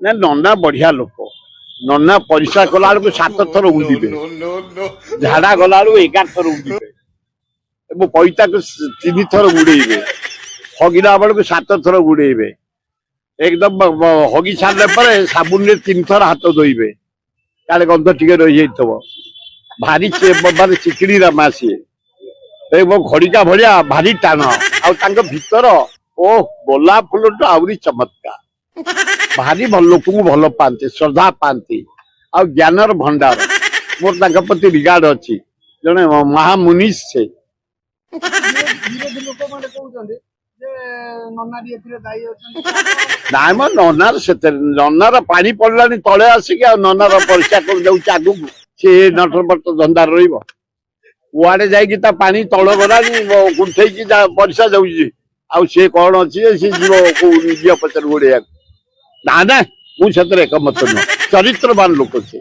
ନା ନନା ବଢିଆ ଲୋକ। ନନା ପରିସ୍ରା କଲା ବେଳକୁ 7 ଥର ଉଣ୍ଡିବେ, ଝାଡା ଗଲା ବେଳକୁ 11 ଥର ଉଣ୍ଡିବେ, ଏବଂ ପଇତାକୁ 3 ଥର ଗୁଡେଇବେ, ହଗିଲା ବେଳକୁ 7 ଥର ଗୁଡେଇବେ। एकदम हगी सारे पर साबुन रे 3 थर हाथ धोइबे काले गंध टिके रही जाइतबो। भारी माने चिकड़ी रामा सी घड़िका भलिया भारी टाण आउ तांको भीतर ओ गोलाप फूल तो आउरी चमत्कार। भारी भल लोक को भल पाते, श्रद्धा पाती आ ज्ञानर भंडार। मोर तांको प्रति रिगार्ड अछि, जने महामुनीष से नाम ननार से ननार पानी पड़ला तले आसिक ननार परिस्रा कर आगू सी नटरपट धंदा रुआड़े जा पानी तल गला गुंठे परिस्रा जाऊँगी आउ सी कौन अच्छी सी जीव पचार गोड़े ना ना मुझे एकमत नुह। चरित्रवान लोक से।